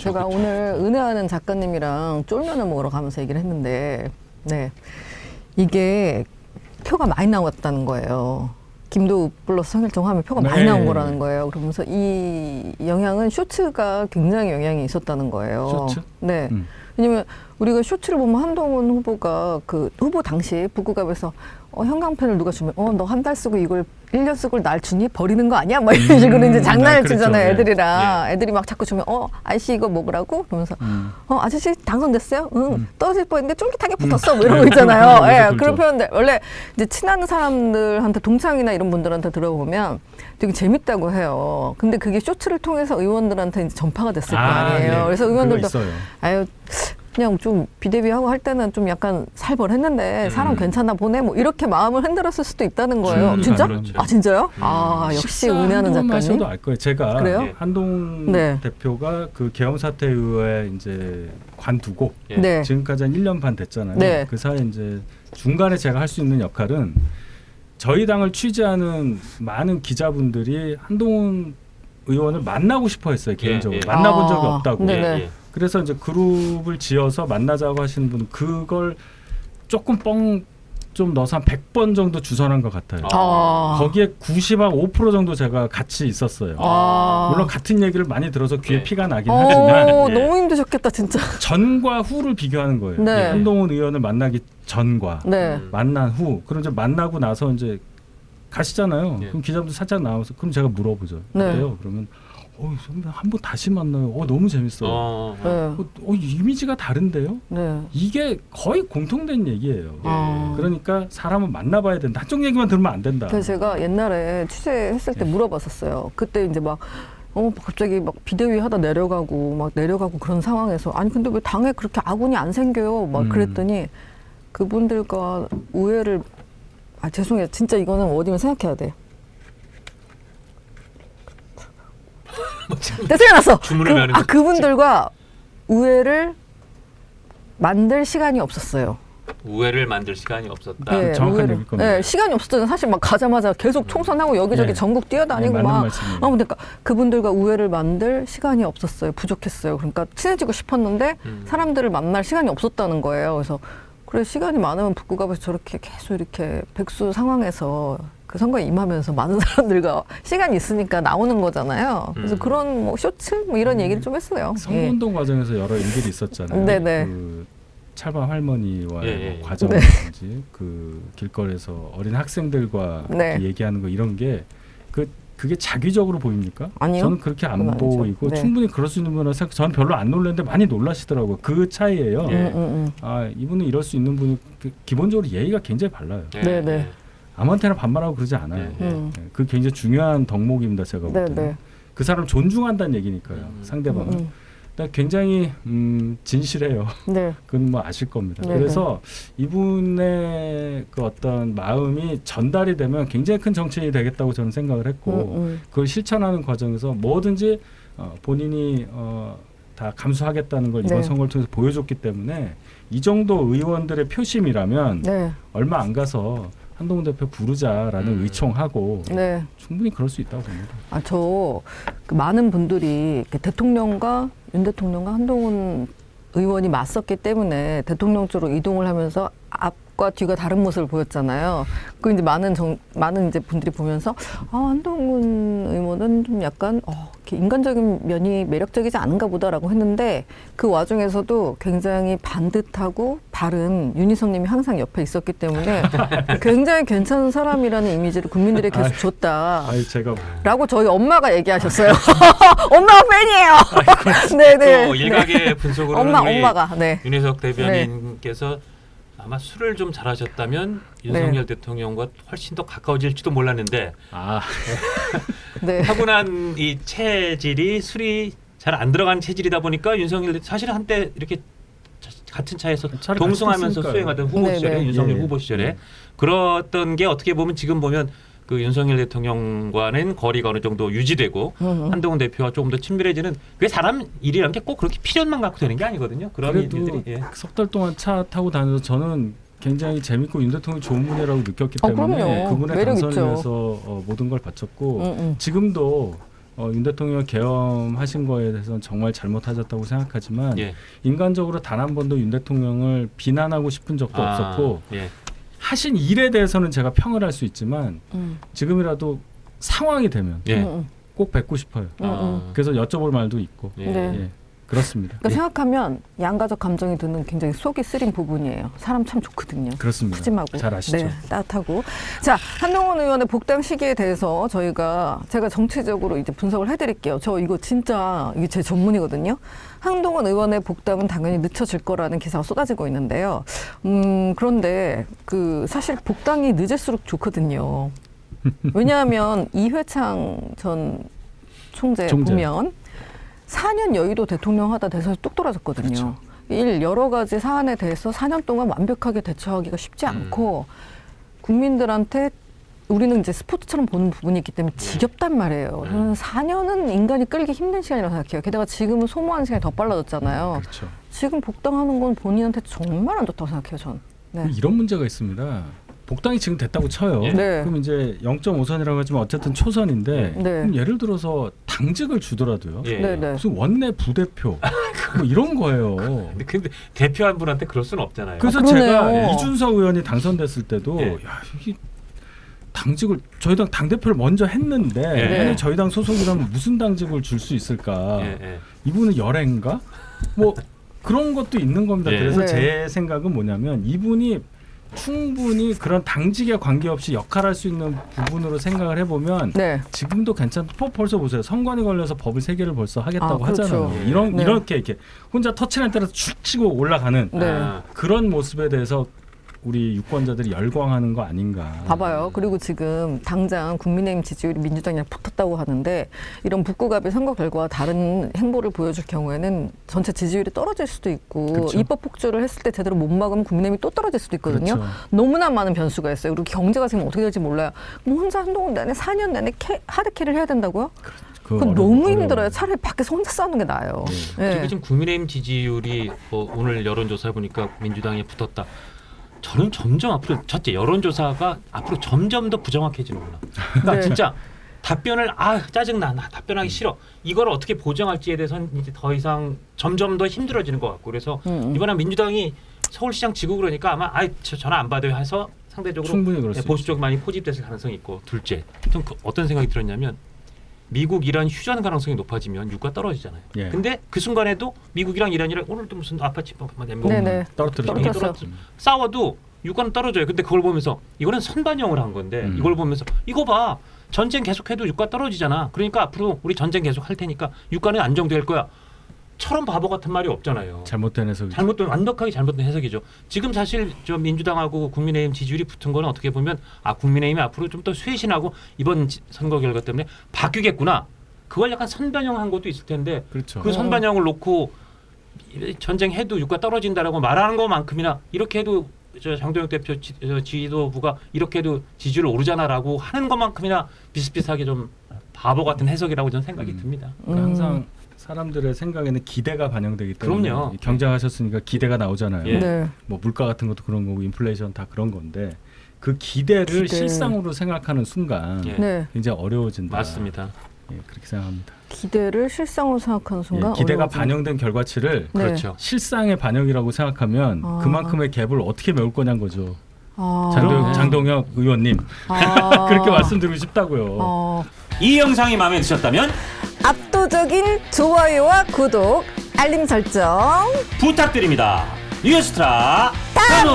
제가 그쵸. 오늘 은혜하는 작가님이랑 쫄면을 먹으러 가면서 얘기를 했는데, 네, 이게 표가 많이 나왔다는 거예요. 김도우 플러스 성일정 하면 표가 많이 네. 나온 거라는 거예요. 그러면서 이 영향은 쇼츠가 굉장히 영향이 있었다는 거예요. 쇼츠? 네. 왜냐면 우리가 쇼츠를 보면 한동훈 후보가 그 후보 당시 북구갑에서 형광펜을 누가 주면 너 한 달 쓰고 이걸 1년 쓰고 날 주니 버리는 거 아니야? 막 이런 식으로 이제 장난을 그렇죠. 치잖아요. 네. 애들이랑. 애들이 막 자꾸 주면 아저씨 이거 먹으라고? 그러면서 아저씨 당선됐어요? 응. 떨어질 뻔했는데 쫄깃하게 붙었어. 뭐 이런 거 있잖아요. 예, 그렇죠. 그런 표현들. 원래 이제 친한 사람들한테 동창이나 이런 분들한테 들어보면 되게 재밌다고 해요. 근데 그게 쇼츠를 통해서 의원들한테 이제 전파가 됐을 거 아니에요. 네. 그래서 의원들도 그거 있어요. 아유 그냥 좀 비대위하고 할 때는 좀 약간 살벌했는데 사람 괜찮나 보네 뭐 이렇게 마음을 흔들었을 수도 있다는 거예요. 충분히 진짜? 가능합니다. 아 진짜요? 아 역시 은혜하는 작가님. 하셔도 알 거예요. 제가 그래요? 한동훈 네. 대표가 그 계엄 사태 이후에 이제 관두고 예. 네. 지금까지 한 1년 반 됐잖아요. 네. 그 사이에 이제 중간에 제가 할 수 있는 역할은 저희 당을 취재하는 많은 기자분들이 한동훈 의원을 만나고 싶어 했어요. 개인적으로. 예. 만나본 적이 아, 없다고. 네네. 예. 그래서 이제 그룹을 지어서 만나자고 하시는 분은 그걸 조금 뻥 좀 넣어서 한 100번 정도 주선한 것 같아요. 아. 거기에 90% 정도 제가 같이 있었어요. 아. 물론 같은 얘기를 많이 들어서 귀에 네. 피가 나긴 하지만 예. 너무 힘드셨겠다 진짜. 전과 후를 비교하는 거예요. 네. 한동훈 의원을 만나기 전과 네. 만난 후. 그럼 이제 만나고 나서 이제 가시잖아요. 예. 그럼 기자분들 살짝 나와서 그럼 제가 물어보죠. 네. 어때요? 그러면 선배 한번 다시 만나요. 너무 재밌어요. 네. 이미지가 다른데요? 네. 이게 거의 공통된 얘기예요. 아. 그러니까 사람은 만나봐야 된다. 한쪽 얘기만 들으면 안 된다. 그래서 제가 옛날에 취재했을 때 물어봤었어요. 그때 이제 막 갑자기 막 비대위 하다 내려가고 그런 상황에서 아니 근데 왜 당에 그렇게 아군이 안 생겨요? 막 그랬더니 그분들과 우애를 죄송해요. 진짜 이거는 어디면 생각해야 돼. 생각났어. 주문을 하는 거지. 그분들과 우애를 만들 시간이 없었어요. 우애를 만들 시간이 없었다. 네, 정확한 얘기일 겁니다. 네, 시간이 없었잖아요. 사실 막 가자마자 계속 총선하고 여기저기 네. 전국 뛰어다니고 네, 맞는 막. 말씀이에요. 그러니까 그분들과 우애를 만들 시간이 없었어요. 부족했어요. 그러니까 친해지고 싶었는데 사람들을 만날 시간이 없었다는 거예요. 그래서 그래 시간이 많으면 북구갑에서 저렇게 계속 이렇게 백수 상황에서 그 선거에 임하면서 많은 사람들과 시간이 있으니까 나오는 거잖아요. 그래서 그런 뭐 쇼츠 뭐 이런 얘기를 좀 했어요. 선거운동 과정에서 여러 일들이 있었잖아요. 네네. 그 찰방 할머니와의 예, 예. 뭐 과정이라든지 그 길거리에서 어린 학생들과 네. 이렇게 얘기하는 거 이런 게 그게 자기적으로 보입니까? 아니요. 저는 그렇게 안 그건 아니죠. 보이고 네. 충분히 그럴 수 있는 분이라서 저는 별로 안 놀랐는데 많이 놀라시더라고요. 그 차이예요. 예. 아 이분은 이럴 수 있는 분이 기본적으로 예의가 굉장히 발라요. 네, 네. 아무한테나 반말하고 그러지 않아요. 네, 네. 그 굉장히 중요한 덕목입니다. 제가 볼 네, 때는. 네. 그 사람을 존중한다는 얘기니까요. 상대방을. 굉장히 진실해요. 네. 그건 뭐 아실 겁니다. 네네. 그래서 이분의 그 어떤 마음이 전달이 되면 굉장히 큰 정치인이 되겠다고 저는 생각을 했고 그걸 실천하는 과정에서 뭐든지 본인이 다 감수하겠다는 걸 이번 네. 선거를 통해서 보여줬기 때문에 이 정도 의원들의 표심이라면 네. 얼마 안 가서 한동훈 대표 부르자라는 의총하고 네. 충분히 그럴 수 있다고 봅니다. 그 많은 분들이 이렇게 대통령과 윤 대통령과 한동훈 의원이 맞섰기 때문에 대통령 쪽으로 이동을 하면서 앞과 뒤가 다른 모습을 보였잖아요. 그 이제 많은 이제 분들이 보면서 한동훈 의원은 좀 약간 이렇게 인간적인 면이 매력적이지 않은가 보다라고 했는데 그 와중에서도 굉장히 반듯하고 바른 윤희석님이 항상 옆에 있었기 때문에 굉장히 괜찮은 사람이라는 이미지를 국민들이 계속 줬다. 제가 라고 저희 엄마가 얘기하셨어요. 엄마가 팬이에요. 네네. 또 일각의 분석으로는 우리 엄마가 네. 윤희석 대변인께서 아마 술을 좀 잘하셨다면 윤석열 대통령과 훨씬 더 가까워질지도 몰랐는데 네. 타고난 이 체질이 술이 잘 안 들어간 체질이다 보니까 윤석열 사실은 한때 이렇게 같은 차에서 차를 동승하면서 같이 수행하던 후보 네네. 시절에 윤석열 예. 후보 시절에 그랬던 게 어떻게 보면 지금 보면 그 윤석열 대통령과는 거리가 어느 정도 유지되고 한동훈 대표와 조금 더 친밀해지는 그게 사람 일이라는 게 꼭 그렇게 필연만 갖고 되는 게 아니거든요. 그런 그래도 일들이 석 달 동안 차 타고 다녀서 저는 굉장히 재밌고 윤 대통령이 좋은 분이라고 느꼈기 때문에 그럼요. 그분의 매력 당선을 있죠. 위해서 모든 걸 바쳤고 지금도 윤 대통령 계엄하신 거에 대해서는 정말 잘못하셨다고 생각하지만 예. 인간적으로 단 한 번도 윤 대통령을 비난하고 싶은 적도 없었고 예. 하신 일에 대해서는 제가 평을 할 수 있지만 지금이라도 상황이 되면 예. 꼭 뵙고 싶어요. 그래서 여쭤볼 말도 있고 예. 네. 예, 그렇습니다. 그러니까 생각하면 양가적 감정이 드는 굉장히 속이 쓰린 부분이에요. 사람 참 좋거든요. 그렇습니다. 푸짐하고. 잘 아시죠? 네, 따뜻하고. 자, 한동훈 의원의 복당 시기에 대해서 제가 정치적으로 이제 분석을 해드릴게요. 저 이거 진짜 이게 제 전문이거든요. 한동훈 의원의 복당은 당연히 늦춰질 거라는 기사가 쏟아지고 있는데요. 그런데 사실 복당이 늦을수록 좋거든요. 왜냐하면 이회창 전 총재 보면 4년 여의도 대통령 하다 대선에서 뚝 떨어졌거든요. 그렇죠. 여러 가지 사안에 대해서 4년 동안 완벽하게 대처하기가 쉽지 않고 국민들한테 우리는 이제 스포츠처럼 보는 부분이 있기 때문에 지겹단 말이에요. 저는 4년은 인간이 끌기 힘든 시간이라고 생각해요. 게다가 지금은 소모하는 시간이 더 빨라졌잖아요. 그렇죠. 지금 복당하는 건 본인한테 정말 안 좋다고 생각해요, 전. 네. 이런 문제가 있습니다. 복당이 지금 됐다고 쳐요. 예. 네. 그럼 이제 0.5선이라고 하지만 어쨌든 초선인데 네. 그럼 예를 들어서 당직을 주더라도요. 예. 네, 네. 무슨 원내 부대표 뭐 이런 거예요. 근데 대표 한 분한테 그럴 수는 없잖아요. 그래서 그러네요. 제가 이준석 의원이 당선됐을 때도 예. 야, 이게 당직을 저희 당 당대표를 먼저 했는데 예. 만약 저희 당 소속이라면 무슨 당직을 줄 수 있을까? 예, 예. 이분은 열애인가? 뭐 그런 것도 있는 겁니다. 예. 그래서 네. 제 생각은 뭐냐면 이분이 충분히 그런 당직에 관계없이 역할할 수 있는 부분으로 생각을 해보면 네. 지금도 괜찮고 벌써 보세요. 선관위 걸려서 법을 3개를 벌써 하겠다고 그렇죠. 하잖아요. 예. 이런 네. 이렇게 혼자 터치라인 따라서 축 치고 올라가는 네. 아, 그런 모습에 대해서 우리 유권자들이 열광하는 거 아닌가. 봐봐요. 그리고 지금 당장 국민의힘 지지율이 민주당이랑 붙었다고 하는데 이런 북구갑의 선거 결과와 다른 행보를 보여줄 경우에는 전체 지지율이 떨어질 수도 있고 그렇죠. 입법 폭주를 했을 때 제대로 못 막으면 국민의힘이 또 떨어질 수도 있거든요. 그렇죠. 너무나 많은 변수가 있어요. 그리고 경제가 지금 어떻게 될지 몰라요. 뭐 혼자 한동훈 내내 4년 내내 하드캐리를 해야 된다고요? 그건 너무 힘들어요. 차라리 밖에서 혼자 싸우는 게 나아요. 네. 그리고 지금 국민의힘 지지율이 오늘 여론조사 보니까 민주당에 붙었다. 저는 점점 앞으로 첫째 여론조사가 앞으로 점점 더 부정확해지는구나. 그러니까 네. 진짜 답변을 짜증나 나 답변하기 싫어 이걸 어떻게 보정할지에 대해서는 이제 더 이상 점점 더 힘들어지는 것 같고 그래서 이번에 민주당이 서울시장 지고 그러니까 아마 전화 안 받아요 해서 상대적으로 충분히 그럴 수 보수 쪽 많이 포집됐을 가능성이 있고 둘째 좀 어떤 생각이 들었냐면 미국 이란 휴전 가능성이 높아지면 유가 떨어지잖아요. 예. 근데 그 순간에도 미국이랑 이란이랑 오늘도 무슨 아파트 네네. 떨어뜨렸죠. 싸워도 유가는 떨어져요. 근데 그걸 보면서 이거는 선반영을 한 건데 이걸 보면서 이거 봐 전쟁 계속해도 유가 떨어지잖아. 그러니까 앞으로 우리 전쟁 계속 할 테니까 유가는 안정될 거야. 처럼 바보 같은 말이 없잖아요. 잘못된 해석이죠. 완벽하게 잘못된 해석이죠. 지금 사실 저 민주당하고 국민의힘 지지율이 붙은 거는 어떻게 보면 국민의힘이 앞으로 좀 더 쇄신하고 이번 선거 결과 때문에 바뀌겠구나. 그걸 약간 선반영한 것도 있을 텐데 그렇죠. 그 선반영을 놓고 전쟁해도 유가 떨어진다라고 말하는 것만큼이나 이렇게 해도 저 장동혁 대표 지도부가 이렇게 해도 지지율 오르잖아라고 하는 것만큼이나 비슷비슷하게 좀 바보 같은 해석이라고 저는 생각이 듭니다. 그러니까 항상 사람들의 생각에는 기대가 반영되기 때문에 그럼요. 경쟁하셨으니까 기대가 나오잖아요. 예. 네. 뭐 물가 같은 것도 그런 거고 인플레이션 다 그런 건데 그 기대를 실상으로 생각하는 순간 예. 네. 굉장히 어려워진다. 맞습니다. 예, 그렇게 생각합니다. 기대를 실상으로 생각하는 순간 예, 기대가 어려워지는. 반영된 결과치를 네. 그렇죠. 실상의 반영이라고 생각하면 그만큼의 갭을 어떻게 메울 거냐는 거죠. 장동혁 의원님 그렇게 말씀드리고 싶다고요. 이 영상이 마음에 드셨다면 압도적인 좋아요와 구독, 알림 설정 부탁드립니다. 뉴스트라 다음